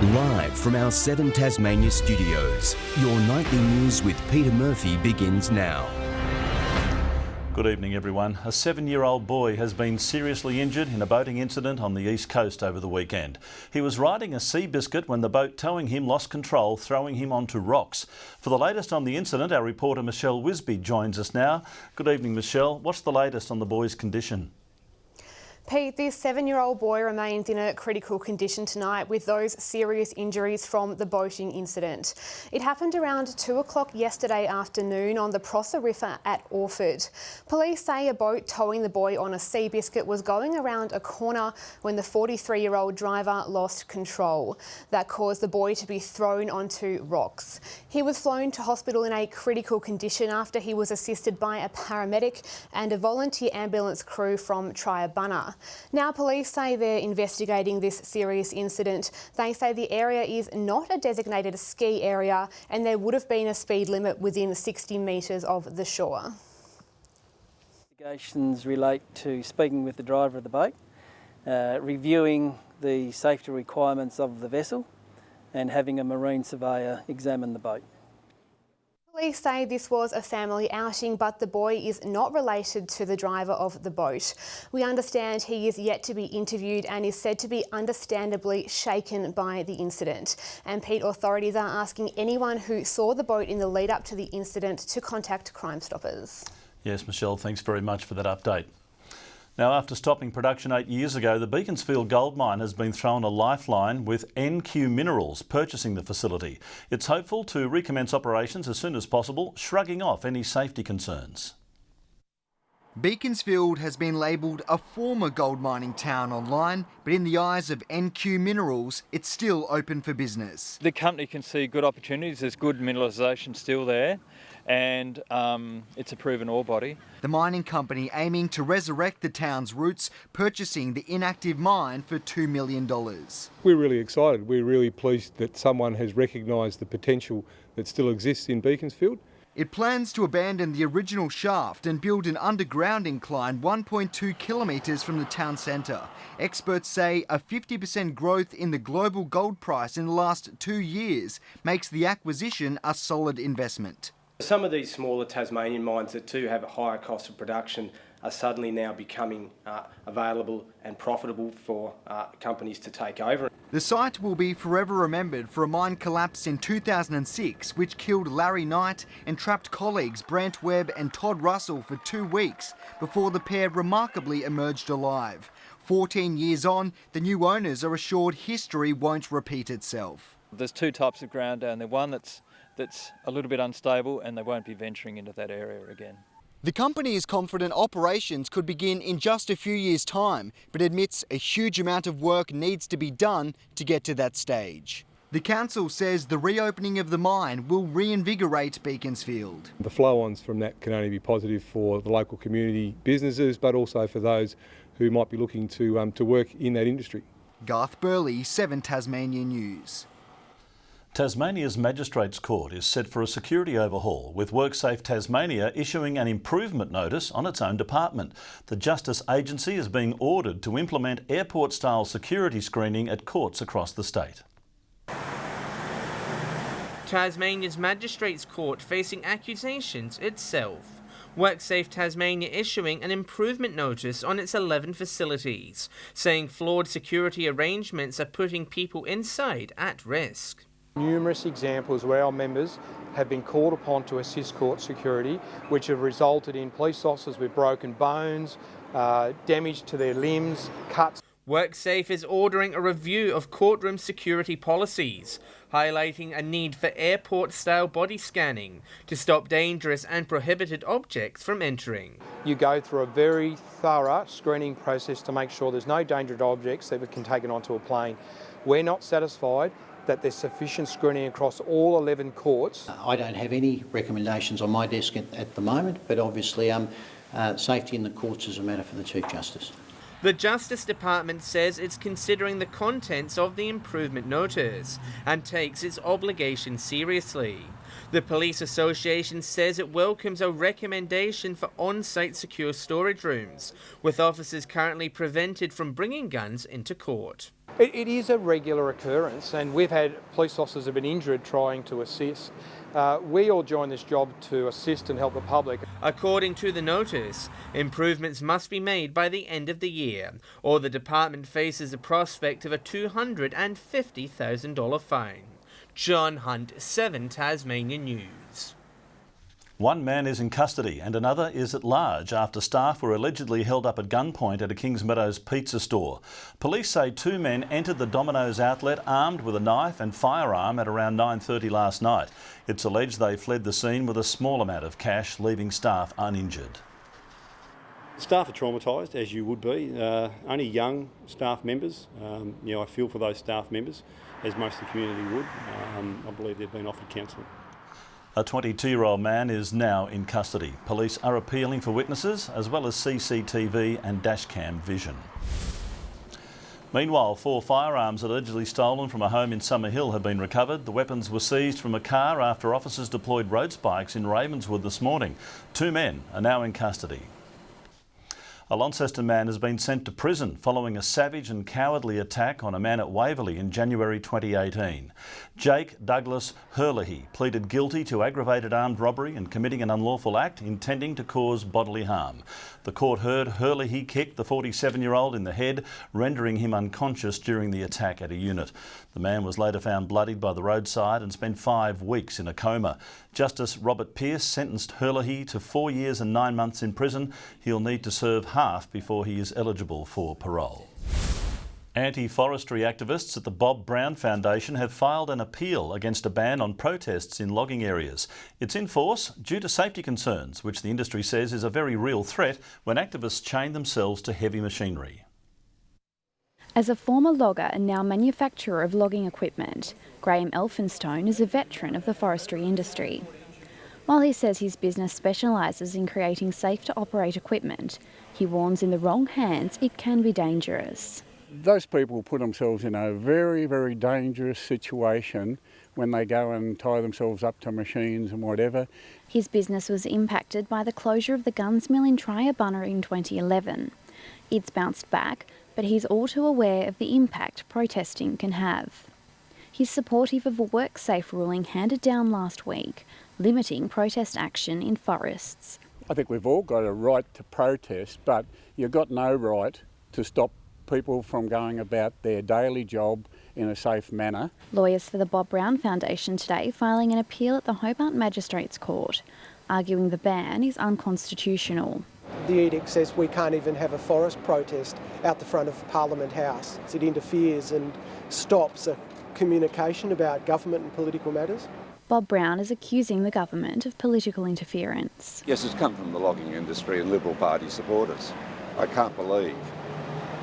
Live from our 7 Tasmania studios, your nightly news with Peter Murphy begins now. Good evening everyone. A 7-year-old boy has been seriously injured in a boating incident on the east coast over the weekend. He was riding a sea biscuit when the boat towing him lost control, throwing him onto rocks. For the latest on the incident, our reporter Michelle Wisby joins us now. Good evening Michelle. What's the latest on the boy's condition? Pete, this 7-year-old boy remains in a critical condition tonight with those serious injuries from the boating incident. It happened around 2 o'clock yesterday afternoon on the Prosser River at Orford. Police say a boat towing the boy on a sea biscuit was going around a corner when the 43-year-old driver lost control. That caused the boy to be thrown onto rocks. He was flown to hospital in a critical condition after he was assisted by a paramedic and a volunteer ambulance crew from Triabunna. Now, police say they're investigating this serious incident. They say the area is not a designated ski area and there would have been a speed limit within 60 metres of the shore. Investigations relate to speaking with the driver of the boat, reviewing the safety requirements of the vessel and having a marine surveyor examine the boat. Police say this was a family outing, but the boy is not related to the driver of the boat. We understand he is yet to be interviewed and is said to be understandably shaken by the incident. And Pete, authorities are asking anyone who saw the boat in the lead up to the incident to contact Crime Stoppers. Yes, Michelle, thanks very much for that update. Now, after stopping production 8 years ago, the Beaconsfield gold mine has been thrown a lifeline with NQ Minerals purchasing the facility. It's hopeful to recommence operations as soon as possible, shrugging off any safety concerns. Beaconsfield has been labelled a former gold mining town online, but in the eyes of NQ Minerals, it's still open for business. The company can see good opportunities, there's good mineralisation still there, and it's a proven ore body. The mining company aiming to resurrect the town's roots, purchasing the inactive mine for $2 million. We're really excited. We're really pleased that someone has recognised the potential that still exists in Beaconsfield. It plans to abandon the original shaft and build an underground incline 1.2 kilometres from the town centre. Experts say a 50% growth in the global gold price in the last 2 years makes the acquisition a solid investment. Some of these smaller Tasmanian mines that do have a higher cost of production are suddenly now becoming available and profitable for companies to take over. The site will be forever remembered for a mine collapse in 2006 which killed Larry Knight and trapped colleagues Brent Webb and Todd Russell for 2 weeks before the pair remarkably emerged alive. 14 years on, the new owners are assured history won't repeat itself. There's 2 types of ground down there, one that's a little bit unstable and they won't be venturing into that area again. The company is confident operations could begin in just a few years' time, but admits a huge amount of work needs to be done to get to that stage. The council says the reopening of the mine will reinvigorate Beaconsfield. The flow-ons from that can only be positive for the local community businesses, but also for those who might be looking to work in that industry. Garth Burley, 7 Tasmania News. Tasmania's Magistrates Court is set for a security overhaul, with WorkSafe Tasmania issuing an improvement notice on its own department. The Justice Agency is being ordered to implement airport-style security screening at courts across the state. Tasmania's Magistrates Court facing accusations itself. WorkSafe Tasmania issuing an improvement notice on its 11 facilities, saying flawed security arrangements are putting people inside at risk. Numerous examples where our members have been called upon to assist court security, which have resulted in police officers with broken bones, damage to their limbs, cuts. WorkSafe is ordering a review of courtroom security policies, highlighting a need for airport-style body scanning to stop dangerous and prohibited objects from entering. You go through a very thorough screening process to make sure there's no dangerous objects that can take it onto a plane. We're not satisfied that there's sufficient screening across all 11 courts. I don't have any recommendations on my desk at the moment, but obviously safety in the courts is a matter for the Chief Justice. The Justice Department says it's considering the contents of the improvement notice and takes its obligation seriously. The Police Association says it welcomes a recommendation for on-site secure storage rooms, with officers currently prevented from bringing guns into court. It is a regular occurrence, and we've had police officers have been injured trying to assist. We all joined this job to assist and help the public. According to the notice, improvements must be made by the end of the year, or the department faces the prospect of a $250,000 fine. John Hunt, 7 Tasmania News. One man is in custody and another is at large after staff were allegedly held up at gunpoint at a Kings Meadows pizza store. Police say 2 men entered the Domino's outlet armed with a knife and firearm at around 9:30 last night. It's alleged they fled the scene with a small amount of cash, leaving staff uninjured. Staff are traumatised, as you would be. Only young staff members. I feel for those staff members, as most of the community would. I believe they've been offered counselling. A 22-year-old man is now in custody. Police are appealing for witnesses as well as CCTV and dashcam vision. Meanwhile, 4 firearms allegedly stolen from a home in Summerhill have been recovered. The weapons were seized from a car after officers deployed road spikes in Ravenswood this morning. 2 men are now in custody. A Launceston man has been sent to prison following a savage and cowardly attack on a man at Waverley in January 2018. Jake Douglas Herlihy pleaded guilty to aggravated armed robbery and committing an unlawful act intending to cause bodily harm. The court heard Herlihy kick the 47-year-old in the head, rendering him unconscious during the attack at a unit. The man was later found bloodied by the roadside and spent 5 weeks in a coma. Justice Robert Pearce sentenced Herlihy to 4 years and 9 months in prison. He'll need to serve half before he is eligible for parole. Anti-forestry activists at the Bob Brown Foundation have filed an appeal against a ban on protests in logging areas. It's in force due to safety concerns, which the industry says is a very real threat when activists chain themselves to heavy machinery. As a former logger and now manufacturer of logging equipment, Graham Elphinstone is a veteran of the forestry industry. While he says his business specialises in creating safe-to-operate equipment, he warns in the wrong hands it can be dangerous. Those people put themselves in a very, very dangerous situation when they go and tie themselves up to machines and whatever. His business was impacted by the closure of the Guns Mill in Triabunna in 2011. It's bounced back, but he's all too aware of the impact protesting can have. He's supportive of a WorkSafe ruling handed down last week, limiting protest action in forests. I think we've all got a right to protest, but you've got no right to stop people from going about their daily job in a safe manner. Lawyers for the Bob Brown Foundation today filing an appeal at the Hobart Magistrates Court, arguing the ban is unconstitutional. The edict says we can't even have a forest protest out the front of Parliament House. It interferes and stops a communication about government and political matters. Bob Brown is accusing the government of political interference. Yes, it's come from the logging industry and Liberal Party supporters. I can't believe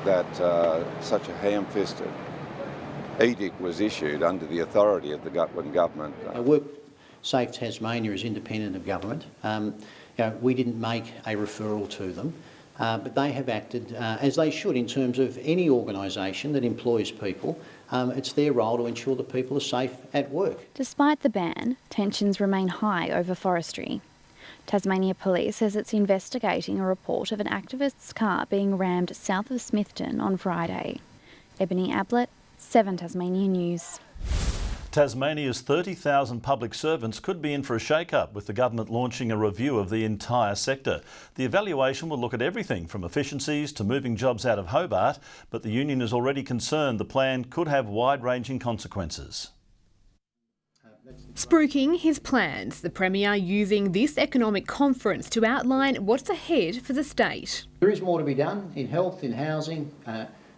that such a ham-fisted edict was issued under the authority of the government. WorkSafe Tasmania is independent of government. We didn't make a referral to them, but they have acted as they should in terms of any organisation that employs people. It's their role to ensure that people are safe at work. Despite the ban, tensions remain high over forestry. Tasmania Police says it's investigating a report of an activist's car being rammed south of Smithton on Friday. Ebony Ablett, 7 Tasmania News. Tasmania's 30,000 public servants could be in for a shake-up with the government launching a review of the entire sector. The evaluation will look at everything from efficiencies to moving jobs out of Hobart, but the union is already concerned the plan could have wide-ranging consequences. Spruiking his plans, the Premier using this economic conference to outline what's ahead for the state. There is more to be done in health, in housing,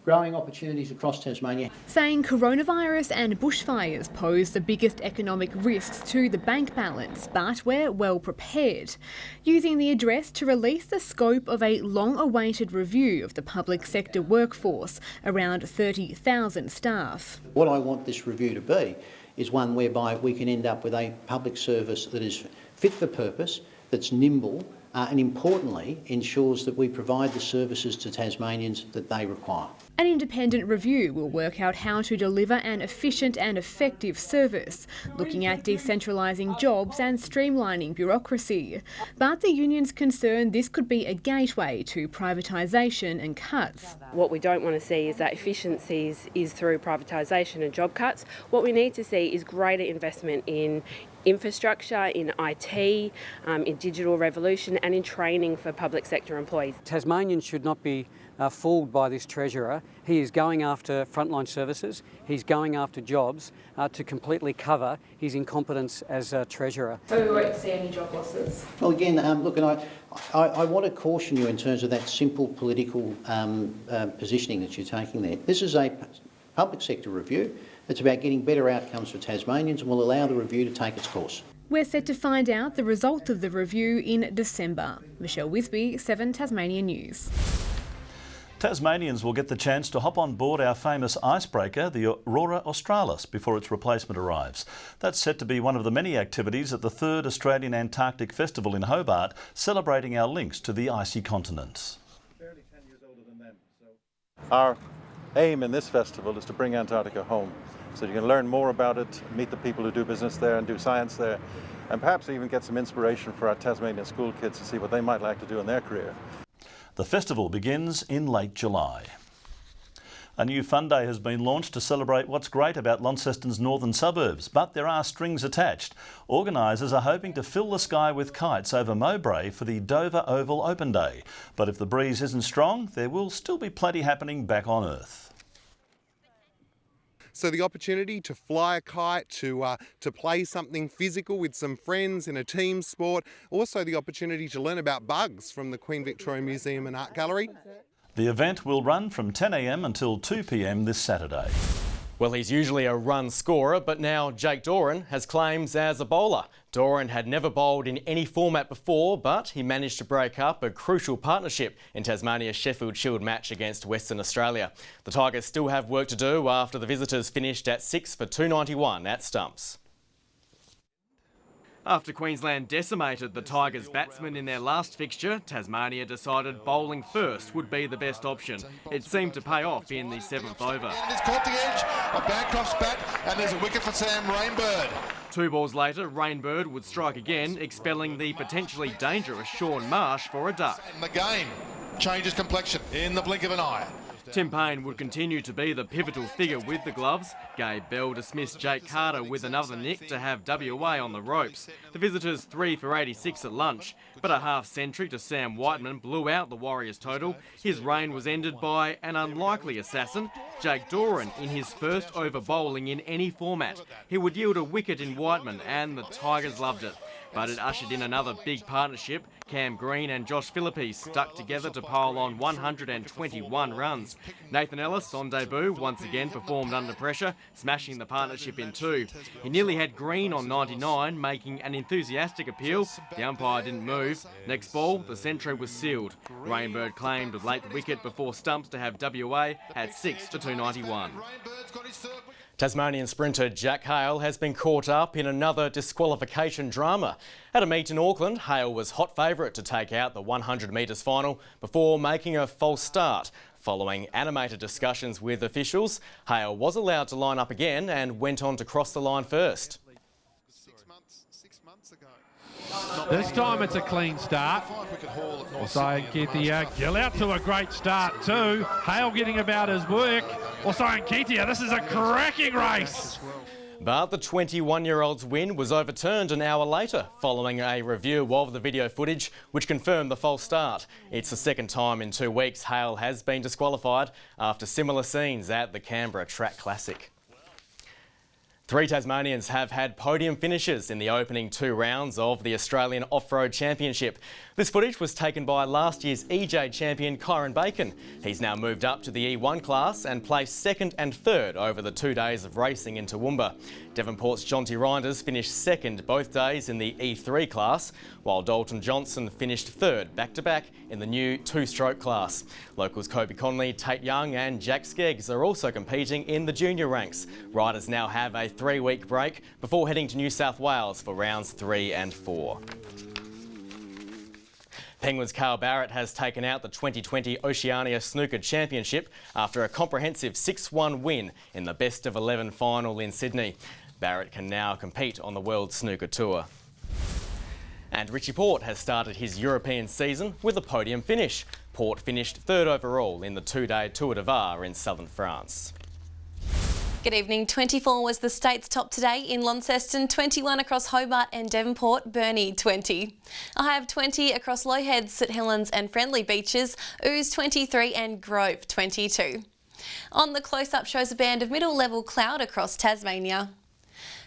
growing opportunities across Tasmania. Saying coronavirus and bushfires pose the biggest economic risks to the bank balance, but we're well prepared. Using the address to release the scope of a long-awaited review of the public sector workforce, around 30,000 staff. What I want this review to be is one whereby we can end up with a public service that is fit for purpose, that's nimble, and importantly ensures that we provide the services to Tasmanians that they require. An independent review will work out how to deliver an efficient and effective service, looking at decentralising jobs and streamlining bureaucracy. But the union's concerned this could be a gateway to privatisation and cuts. What we don't want to see is that efficiencies is through privatisation and job cuts. What we need to see is greater investment in infrastructure, in IT, in digital revolution and in training for public sector employees. Tasmanians should not be fooled by this Treasurer. He is going after frontline services, he's going after jobs to completely cover his incompetence as Treasurer. So we won't see any job losses? Well, again, look, and I want to caution you in terms of that simple political positioning that you're taking there. This is a public sector review. It's about getting better outcomes for Tasmanians and will allow the review to take its course. We're set to find out the result of the review in December. Michelle Wisby, 7 Tasmania News. Tasmanians will get the chance to hop on board our famous icebreaker, the Aurora Australis, before its replacement arrives. That's set to be one of the many activities at the 3rd Australian Antarctic Festival in Hobart, celebrating our links to the icy continent. Our aim in this festival is to bring Antarctica home, so you can learn more about it, meet the people who do business there and do science there, and perhaps even get some inspiration for our Tasmanian school kids to see what they might like to do in their career. The festival begins in late July. A new fun day has been launched to celebrate what's great about Launceston's northern suburbs, but there are strings attached. Organisers are hoping to fill the sky with kites over Mowbray for the Dover Oval Open Day. But if the breeze isn't strong, there will still be plenty happening back on Earth. So the opportunity to fly a kite, to play something physical with some friends in a team sport, also the opportunity to learn about bugs from the Queen Victoria Museum and Art Gallery. The event will run from 10 a.m. until 2 p.m. this Saturday. Well, he's usually a run scorer, but now Jake Doran has claims as a bowler. Doran had never bowled in any format before, but he managed to break up a crucial partnership in Tasmania's Sheffield Shield match against Western Australia. The Tigers still have work to do after the visitors finished at 6 for 291 at stumps. After Queensland decimated the Tigers batsmen in their last fixture, Tasmania decided bowling first would be the best option. It seemed to pay off in the 7th over. It's caught the edge of Bancroft's bat and there's a wicket for Sam Rainbird. 2 balls later, Rainbird would strike again, expelling the potentially dangerous Shaun Marsh for a duck. And the game changes complexion in the blink of an eye. Tim Payne would continue to be the pivotal figure with the gloves. Gabe Bell dismissed Jake Carter with another nick to have WA on the ropes. The visitors 3 for 86 at lunch, but a half-century to Sam Whiteman blew out the Warriors total. His reign was ended by an unlikely assassin, Jake Doran, in his first over bowling in any format. He would yield a wicket in Whiteman and the Tigers loved it. But it ushered in another big partnership. Cam Green and Josh Philippe stuck together to pile on 121 runs. Nathan Ellis, on debut, once again performed under pressure, smashing the partnership in 2. He nearly had Green on 99, making an enthusiastic appeal. The umpire didn't move. Next ball, the century was sealed. Rainbird claimed a late wicket before stumps to have WA at 6 for 291. Tasmanian sprinter Jack Hale has been caught up in another disqualification drama. At a meet in Auckland, Hale was hot favourite to take out the 100 metres final before making a false start. Following animated discussions with officials, Hale was allowed to line up again and went on to cross the line first. This time it's a clean start. Osayan Ketia Gill out to a great start too. Hale getting about his work. Osayan Ketia, this is a cracking race. But the 21-year-old's win was overturned an hour later following a review of the video footage which confirmed the false start. It's the second time in 2 weeks Hale has been disqualified after similar scenes at the Canberra Track Classic. 3 Tasmanians have had podium finishes in the opening 2 rounds of the Australian Off-Road Championship. This footage was taken by last year's EJ champion Kyron Bacon. He's now moved up to the E1 class and placed 2nd and 3rd over the 2 days of racing in Toowoomba. Devonport's Jonty Reinders finished 2nd both days in the E3 class, while Dalton Johnson finished 3rd back-to-back in the new 2-stroke class. Locals Kobe Conley, Tate Young and Jack Skeggs are also competing in the junior ranks. Riders now have a 3-week break before heading to New South Wales for rounds 3 and 4. Penguins' Carl Barrett has taken out the 2020 Oceania Snooker Championship after a comprehensive 6-1 win in the best of 11 final in Sydney. Barrett can now compete on the World Snooker Tour. And Richie Porte has started his European season with a podium finish. Porte finished third overall in the two-day Tour de Var in southern France. Good evening. 24 was the state's top today in Launceston, 21 across Hobart and Devonport, Burnie 20. A high of 20 across Low Head, St Helens and Friendly Beaches, Ooze 23 and Grove 22. On the close-up shows a band of middle-level cloud across Tasmania.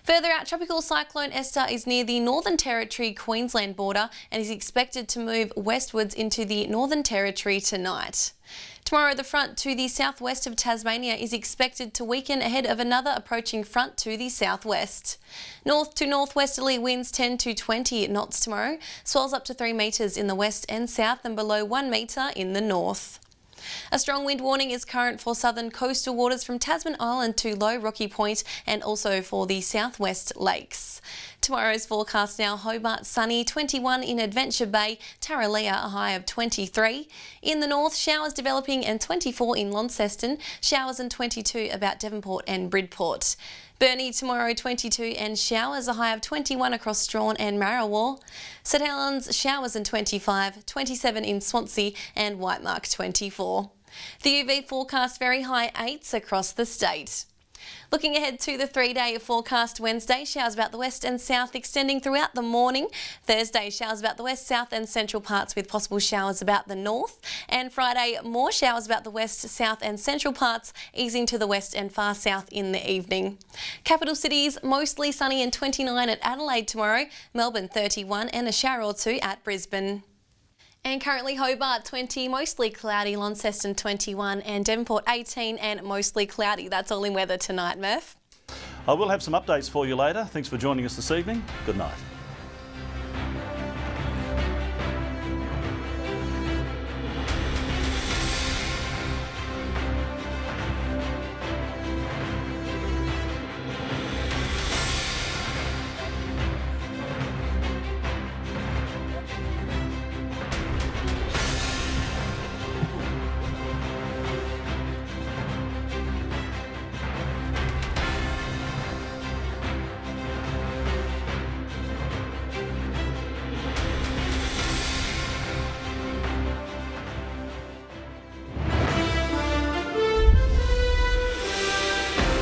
Further out, Tropical Cyclone Esther is near the Northern Territory Queensland border and is expected to move westwards into the Northern Territory tonight. Tomorrow, the front to the southwest of Tasmania is expected to weaken ahead of another approaching front to the southwest. North to northwesterly winds 10 to 20 knots tomorrow, swells up to 3 metres in the west and south and below 1 metre in the north. A strong wind warning is current for southern coastal waters from Tasman Island to Low Rocky Point and also for the southwest lakes. Tomorrow's forecast now: Hobart sunny, 21 in Adventure Bay, Tarraleah a high of 23. In the north, showers developing and 24 in Launceston, showers and 22 about Devonport and Bridport. Burnie tomorrow 22 and showers, a high of 21 across Strawn and Marrawar. St Helens showers and 25, 27 in Swansea and Whitemark 24. The UV forecast very high 8s across the state. Looking ahead to the 3-day forecast: Wednesday, showers about the west and south extending throughout the morning. Thursday, showers about the west, south and central parts with possible showers about the north. And Friday, more showers about the west, south and central parts, easing to the west and far south in the evening. Capital cities, mostly sunny and 29 at Adelaide tomorrow. Melbourne 31 and a shower or two at Brisbane. And currently Hobart 20, mostly cloudy, Launceston 21 and Devonport 18 and mostly cloudy. That's all in weather tonight, Murph. I will have some updates for you later. Thanks for joining us this evening. Good night.